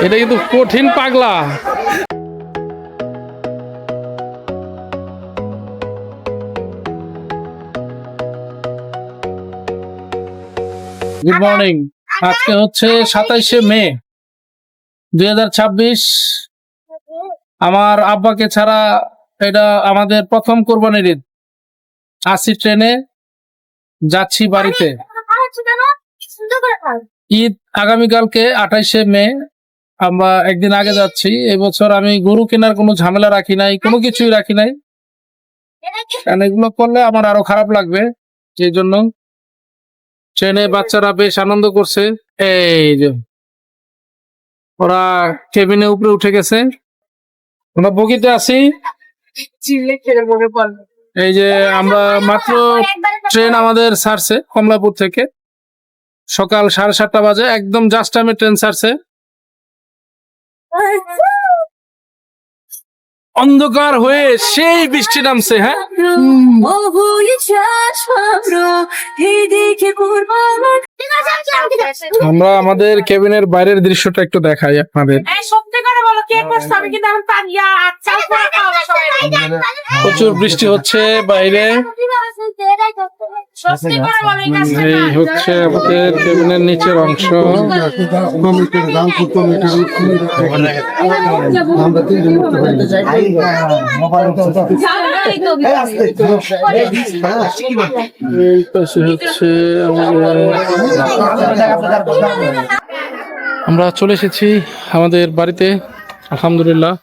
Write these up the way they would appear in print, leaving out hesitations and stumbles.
এটা কিন্তু কঠিন পাগলা। Good morning. আজকে হচ্ছে 27শে মে 2026। আমার আব্বাকে ছাড়া এটা আমাদের প্রথম কোরবানির ঈদ। আসি ট্রেনে, যাচ্ছি বাড়িতে। ঈদ আগামীকালকে 28শে মে। আমরা একদিন আগে যাচ্ছি। এবছর আমি গরু কেনার কোনো ঝামেলা রাখি নাই, কোনো কিছুই রাখি নাই, কারণ এগুলো করলে আমার আরো খারাপ লাগবে। সেই জন্য ট্রেনে বাচ্চারা বেশ আনন্দ করছে। এই যে ওরা কেবিনে উপরে উঠে গেছে, আমরা বগিতে আছি। এই যে আমরা মাত্র ট্রেন আমাদের ছাড়ছে কমলাপুর থেকে, সকাল 7:30 বাজে, একদম জাস্ট টাইমে ট্রেন ছাড়ছে। অন্ধকার হয়ে সেই বৃষ্টি নামছে। হ্যাঁ, আমরা আমাদের কেবিনের বাইরের দৃশ্যটা একটু দেখাই আপনাদের। প্রচুর বৃষ্টি হচ্ছে বাইরে। এই হচ্ছে আমাদের কেবিনের নিচের অংশ। আমরা চলে এসেছি আমাদের বাড়িতে, আলহামদুলিল্লাহ।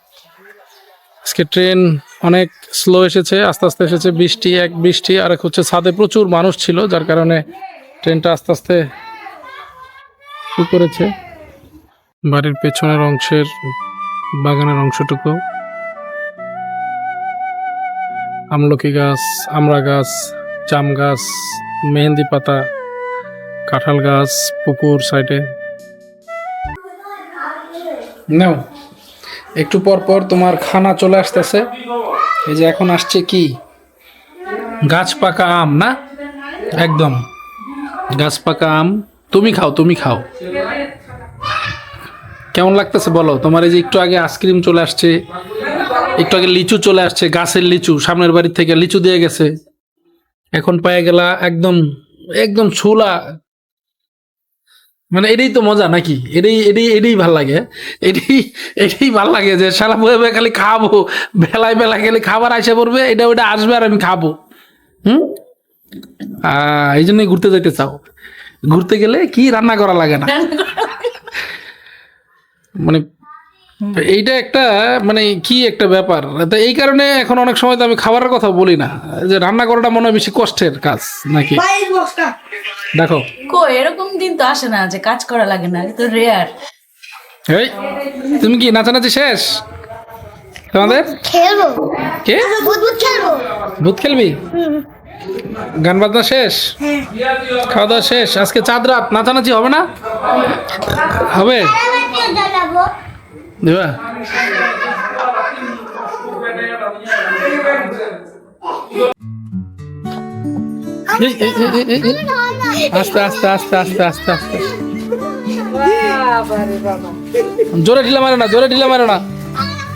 আজকে ট্রেন অনেক স্লো এসেছে, আস্তে আস্তে এসেছে। বৃষ্টি আর এক হচ্ছে ছাদে প্রচুর মানুষ ছিল, যার কারণে ট্রেনটা আস্তে আস্তে শুরু করেছে। বাড়ির পেছনের অংশের বাগানের অংশটুকু আমলকি গাছ, আমড়া গাছ, জাম গাছ, মেহেন্দি পাতা, কাঁঠাল গাছ, পুকুর সাইডে। নাও, একটু পর পর তোমার খানা চলে আসতেছে। এই যে এখন আসছে কি, গাছ পাকা আম। না, একদম গাছ পাকা আম। তুমি খাও, তুমি খাও। কেমন লাগতেছে বলো? তোমার এই যে একটু আগে আইসক্রিম চলে আসছে, একটু আগে লিচু চলে আসছে, গাছের লিচু, সামনের বাড়ির থেকে লিচু দিয়ে গেছে। এখন পেয়ে গেলা একদম একদম ছোলা। মানে এটাই তো মজা নাকি? এটাই ভাল লাগে। এটাই ভাল লাগে যে সারা বয়ে খালি খাবো, বেলায় খালি খাবার আসে পড়বে, এটা ওটা আসবে আর আমি খাবো। এই জন্যই ঘুরতে যেতে চাও। ঘুরতে গেলে কি রান্না করা লাগে না, মানে এইটা একটা মানে কি একটা ব্যাপার। তো এই কারণে এখন অনেক সময় তো আমি খাবারের কথা বলি না, যে রান্না করাটা মনে হয় বেশি কষ্টের কাজ নাকি। দেখো এরকম দিন তো আসে না যে কাজ করা লাগে না, তো রেয়ার। এই তুমি কি নাচানাচি শেষ তোমাদের? খেলবো। কে? ভূত খেলবি? গান বাজনা শেষ, খাওয়া দাওয়া শেষ। আজকে চাঁদ রাত, নাচানাচি হবে না? হবে দেবা? আস্তে আস্তে আস্তে আস্তে আস্তে আস্তে, জোরে ঢিলা মারো না, জোরে ঢিলা মারো না,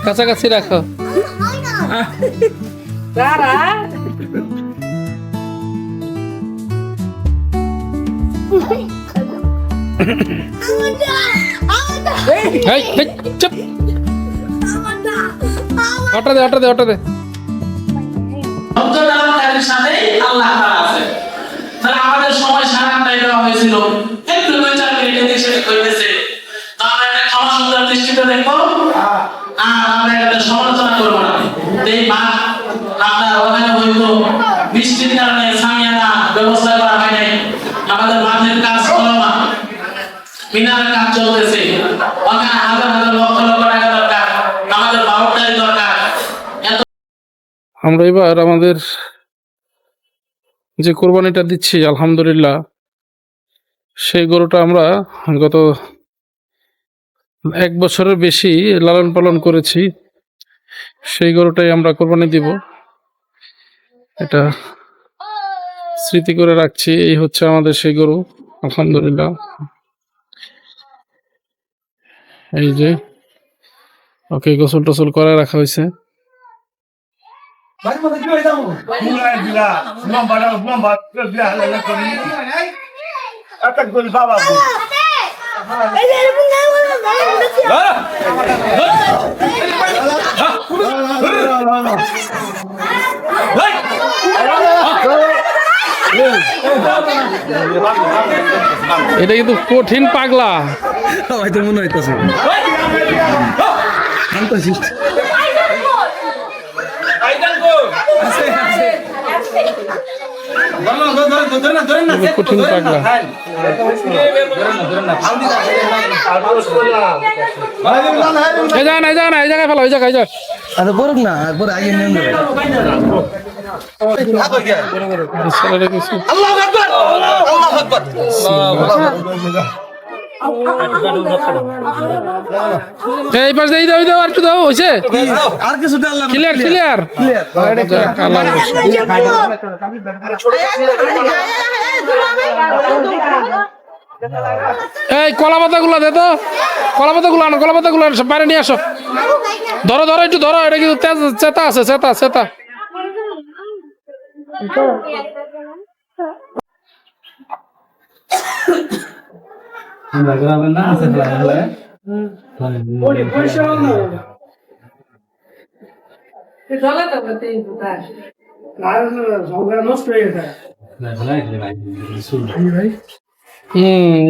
কাছাকাছি রাখো। অটা দে, অটা দে, অটা দে। আমাদের সময় সারাটাই দেওয়া হয়েছিল, একটু 2-4 মিনিটে দেশে হয়েছে। তাহলে একটা ক্ষমা সুন্দর দৃষ্টিতে দেখবো, আর আমরা এটা সমালোচনা করবো না। এই মাঠ আপনার ওখানে হয়তো বৃষ্টির কারণে সামিয়ানা ব্যবস্থা করা হয় নাই, আমাদের মাঠের কাজ চলমান, মিনারের কাজ চলতেছে, ওখানে হাজার হাজার লক্ষ লক্ষ টাকা দরকার, আমাদের বাউন্ডারি দরকার। আমরা এবার আমাদের যে কোরবানিটা দিচ্ছি আলহামদুলিল্লাহ, সেই গরুটা আমরা গত 1 বছরের বেশি লালন পালন করেছি। সেই গরুটাই আমরা কোরবানি দিব, এটা স্মৃতি করে রাখছি। এই হচ্ছে আমাদের সেই গরু, আলহামদুলিল্লাহ। এই যে ওকে গোসল টোসল করে রাখা হয়েছে। এটা কিন্তু কঠিন পাগলা হয়তো মনে হইতেছে কঠিন পাগলা। এই জায়গায় ফেলো, এই জায়গায় আরে বরক না একবার আগে নিয়ে নেবে ছেলেটা কিছু এই পাশ দিয়ে দাও দাও আর একটু দাও হয়েছে আর কিছু ডাললাম ক্লিয়ার ক্লিয়ার এই কলা পাতা গুলা দে তো, কলা পাতা গুলো আনো, কলা পাতা গুলো আনো, সব বাইরে নিয়ে আসো। ধরো ধরো একটু ধরো, এটা কিন্তু চেতা আছে, চেতা চেতা।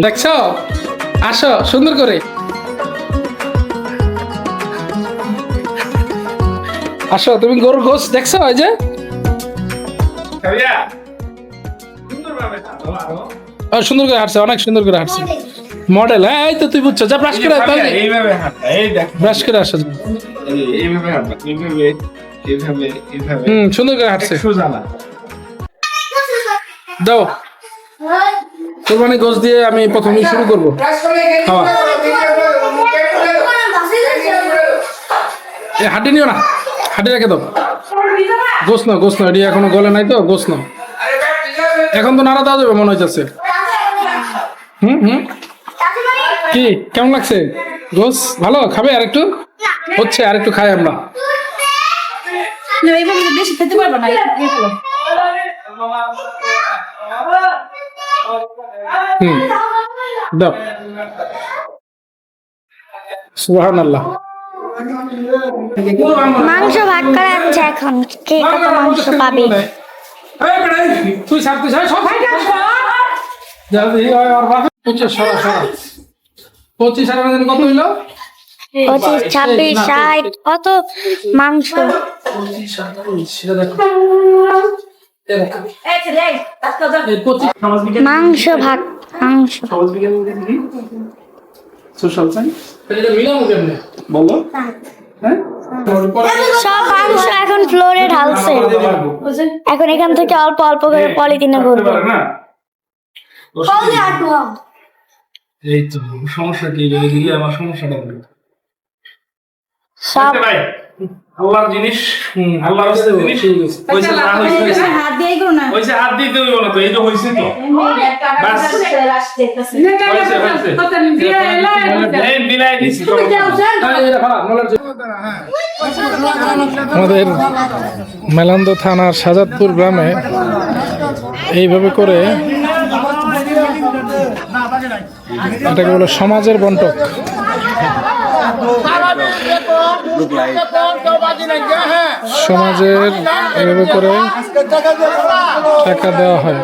দেখছো, আসো সুন্দর করে আসো। তুমি গরুর গোশ দেখছো? এই যে সুন্দর করে হাঁটছে, অনেক সুন্দর করে হাঁটছে, মডেল। হ্যাঁ এই তো তুই বুঝছো, যা ব্রাশ করে ব্রাশ করে আসো। সুন্দর করে হাঁটছে। দাও কোরবানি গোশ দিয়ে আমি প্রথমেই শুরু করবো খাওয়া। হাঁটি নিও না, হাঁটি রেখে দাও। গোশ নাও, গোশ নাও, এটি এখনো গলে নাই তো, গোশ নাও। এখন তো নাড়া দেওয়া যাবে মনে হইতেছে। কি কেমন লাগছে গোশ? ভালো খাবে? আর একটু হচ্ছে, আর একটু খাই আমরা। বেশি খেতে পারবো না। দাও। সুবহানাল্লাহ। মাংস ভাগ করা হচ্ছে এখন, কে কত মাংস পাবে? তুই সব তুই সব জলদি আর বাবা 25 সরা সরা 25 আর আমাদের কত হইলো? 25, 26, 60 কত মাংস? 25 সেটা দেখো। মাংস ভাগ, মাংস সোশ্যাল সায়েন্স এটা মিলামু কেমনে বলো? হ্যাঁ সব মাংস এখন ফ্লোরে ঢালছে। এখন এখান থেকে অল্প অল্প করে পলিথিনে ভরবে। এই তো সমস্যা কি রে, দিলে আমার সমস্যাটা কি? সব ভাই আল্লাহর জিনিস, আল্লাহর রাস্তে জিনিস কইছে না হইছে, হাত দিয়ে গো না, কইছে হাত দিতে হইব না তো, এই তো হইছে তো বাস এই বিলাই দিছি। আমাদের মেলান্দ থানার সাজাদপুর গ্রামে এইভাবে করে এটাকে বলে সমাজের বন্টক। সমাজের এভাবে করে টাকা দেওয়া হয়।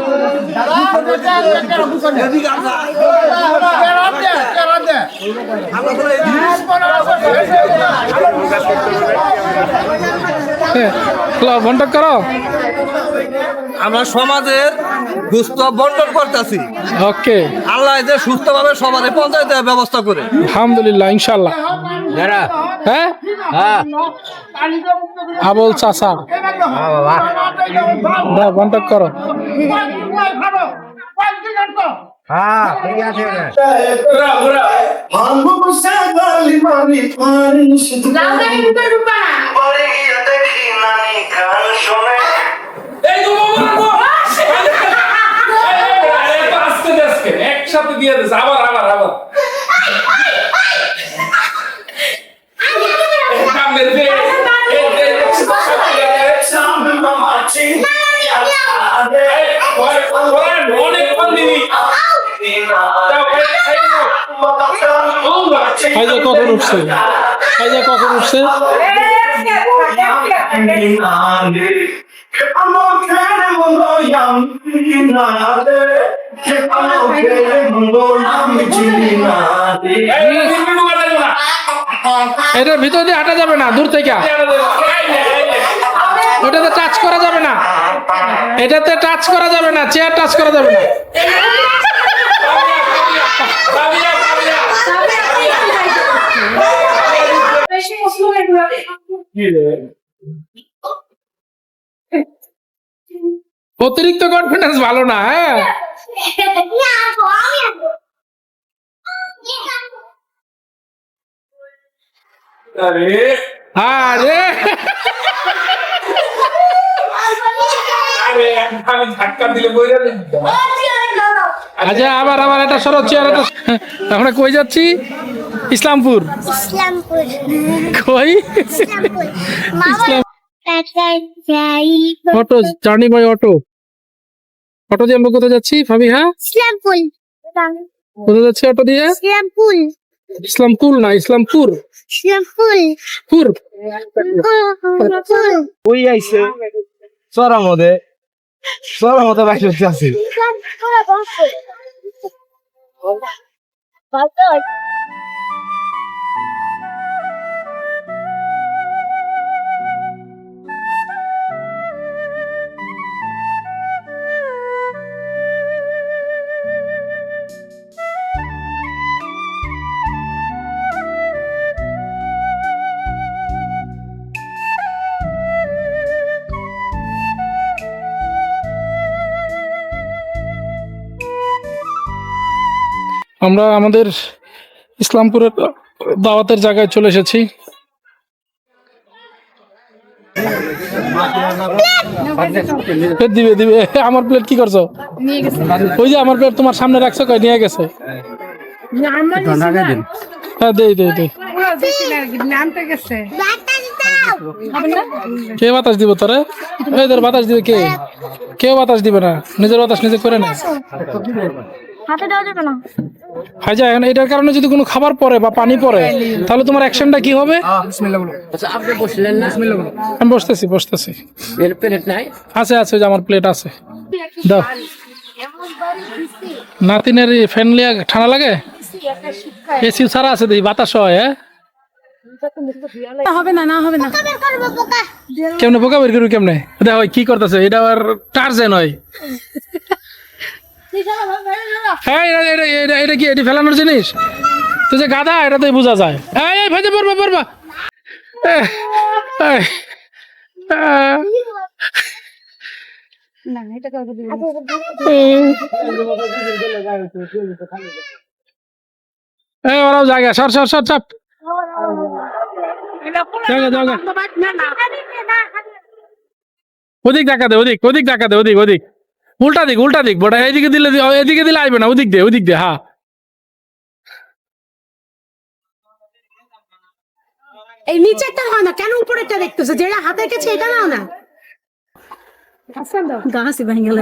বন্টক করো, আমরা সমাজের সুস্থ বন্টন করতেছি। ওকে আল্লাহ যে সুস্থভাবে সমাজে পঞ্চায়েতের ব্যবস্থা করে। আলহামদুলিল্লাহ ইনশাল্লাহ। হ্যাঁ আবুল চাচা দাও বন্টক করো। একসাথে দিয়ে দিস, আবার আবার আবার ফাইজা কখন উঠছে? ফাইজা কখন উঠছে? এটার ভিতর দিয়ে হাঁটা যাবে না, দূর থেকে। ওটাতে টাচ করা যাবে না, এটাতে টাচ করা যাবে না, চেয়ার টাচ করা যাবে না। অতিরিক্ত কনফিডেন্স ভালো না। হ্যাঁ, আরে আচ্ছা, আবার আবার এটা সরো, চেয়ার এটা। আমরা কই যাচ্ছি? ইসলামপুর। ইসলামপুর। কই? ইসলামপুর। ইসলাম Islampur. Auto journey by auto. Auto দিয়ে আমরা কোথায় যাচ্ছি ফাবিহা? ইসলামপুর। কোথায় যাচ্ছি অটো দিয়ে? ইসলামপুর। ইসলামপুর না, ইসলামপুর। ইসলামপুর। পুর। ওই আইছে চরার মধ্যে বাইরে আছে। আমরা আমাদের ইসলামপুরের দাওয়াতের জায়গায় চলে এসেছি। প্লেট দিবে দিবে। আমার প্লেট কি করছো? ওই যে আমার প্লেট তোমার সামনে রাখছো, কই নিয়ে গেছে? হ্যাঁ, দেই দেই দেই। কে বাতাস দিব তোরে? এদের বাতাস দিবে কে? কেউ বাতাস দিবে না, নিজের বাতাস নিজে করে নেয়। হাতে দেওয়া যাবে না। হাইজা, এখন এটার কারণে যদি কোনো খাবার পড়ে বা পানি পড়ে, তাহলে তোমার অ্যাকশনটা কি হবে? আমি বসতেছি বসতেছি। আছে আছে, ওই যে আমার প্লেট আছে, দাও। নাতিনের ফ্যান লিয়া ঠান্ডা লাগে? এসি ছাড়া আছে, দেখি বাতাস হয়। হ্যাঁ, কেমনে বোকা বের করবি কেমনে? দেখো কি করতেছে, এটা আবার টার্জেন হয়। হ্যাঁ, এটা কি? এটি ফেলানোর জিনিস? তো যে গাধা, এটাতেই বোঝা যায়। এই ভাইজা পড়বা পড়বা। ওরাও জায়গা, সর সর সর চাপ। ওদিক দেখা দে, ওদিক ওদিক দেখা দে, ওদিক ওদিক। উল্টা দিক উল্টা দিক, বড় এদিকে দিলে, এদিকে দিলে আসবে না, ওদিক দে ওদিক দে। হ্যাঁ, এই নিচেরটা হয় না কেন, উপরেরটা দেখতেছো? যেটা হাতের কাছে এটা নাও না। গাছ ভেঙে গেল।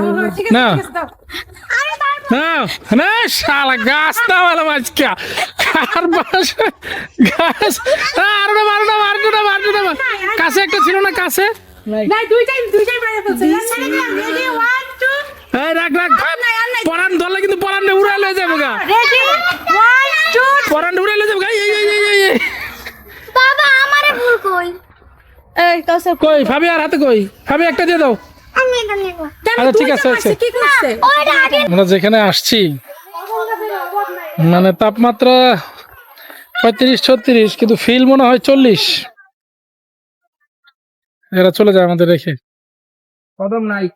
না না না, শালা গাছ না বলা মাঝকে কার বাস গাছ। আর না মারো না মারো না মারো না। কাছে একটা ছিল না, কাছে না, দুইটাই মেরে ফেলছে। রেডি 1 2 এই রাখ রাখ, পরান ধরলে কিন্তু পরান উড়ে লয়ে যাবে গা। রেডি 1 2 পরান উড়ে লয়ে যাবে গা। এই বাবা আমারে ভুল কই? এই কাছে কই ভাবি? আর হাতে কই ভাবি? একটা দিয়ে দাও। আমি এটা নেব। আচ্ছা ঠিক আছে আছে। কি করছে? ওইটা আগে আমরা যেখানে আসছি, মানে তাপমাত্রা 35-36, কিন্তু ফিল মনে হয় 40। এরা চলে যায় আমাদের রেখে। কদম নাই,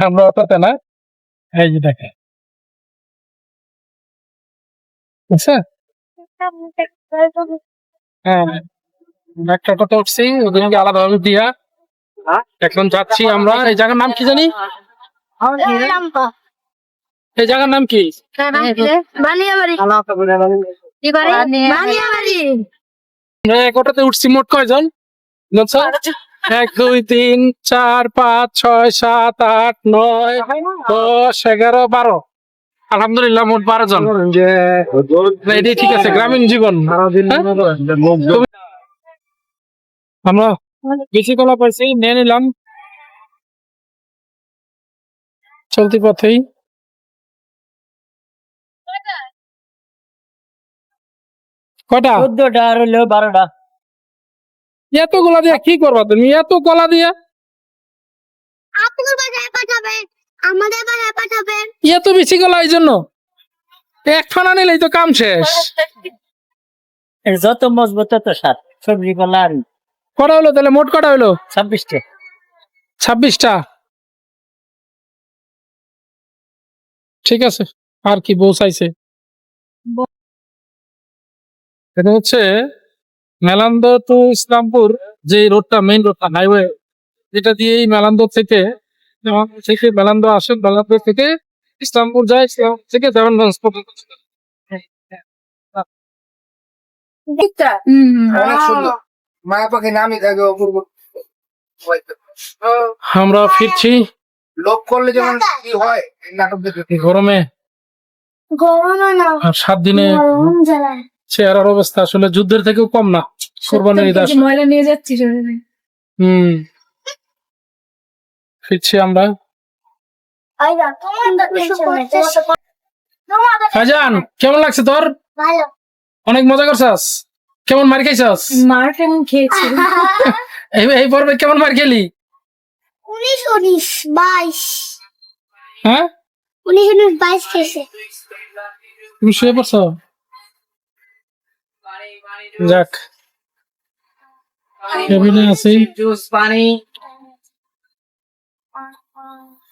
আমরা অতটা না। এই যে দেখে, বুঝছে? হ্যাঁ, একটা কথা উঠছি, ওদিনকে আলাদাভাবে দিয়া। এখন যাচ্ছি আমরা, এই জায়গার নাম কি জানি? এই জায়গার নাম কি? বানিয়াবাড়ি। কি করে বানিয়াবাড়ি আমরা একটাতে উঠছি মোট কয়জন জানছো? 1 2 3 4 5 6 7 8 9 10 11 12 আলহামদুলিল্লাহ মোট 12 জন। না, এটাই ঠিক আছে, গ্রামীণ জীবন। আমরা বেশি কলা পাইছি, নিয়ে নিলাম চলতি পথেই। কয়টা? 14টা আর হলো 12টা। এতগুলা দিয়ে কি করবা তুমি? এত কলা দিয়ে আপনার বাসায় পাঠাবে আমাদের বাসায় পাঠাবে এত বেশি কলা এই জন্য? এক ফানা নিলেই তো কাম শেষ। এর যত মজবুত তত স্বাদ। সবজি কলা আর কটা হলো তাহলে? মোট কটা হলো? 26টা। 26টা। ঠিক আছে, আর কি বউ চাইছে? এটা হচ্ছে মেলান্দ টু ইসলামপুর, যে রোডটা, মেইন রোডটা, হাইওয়ে, যেটা দিয়ে মেলান্দ থেকে মেলান্দ আসে, মেলান্দ থেকে ইসলামপুর যায়, ইসলামপুর থেকে দেওয়ানগঞ্জ পর্যন্ত। অনেক সুন্দর, মায়া পাখি নামই থাকে অপূর্ব। আমরা ফিরছি লোভ করলে যেমন কি হয় এই নাটক দেখে। এই গরমে, গরম না আর 7 দিনে গরম জ্বালায় চেহারার অবস্থা আসলে যুদ্ধের থেকেও কম না। কোরবানির ঈদ আসে। ময়লা নিয়ে যাচ্ছি শরীরে। ফিরছি আমরা। আইরা তোমার টেনশন ফাইজান, কেমন লাগছে তোর? ভালো অনেক মজা করছাস? কেমন মার খাইছাস? মার কেমন খেয়েছি? এই পর্বে কেমন মার খেলি? 19 19 22 হ্যাঁ, 19 19 22 খেয়েছে তুমি শুয়ে পড়ছো? যাক, কেবিনে আছি। জুস পানি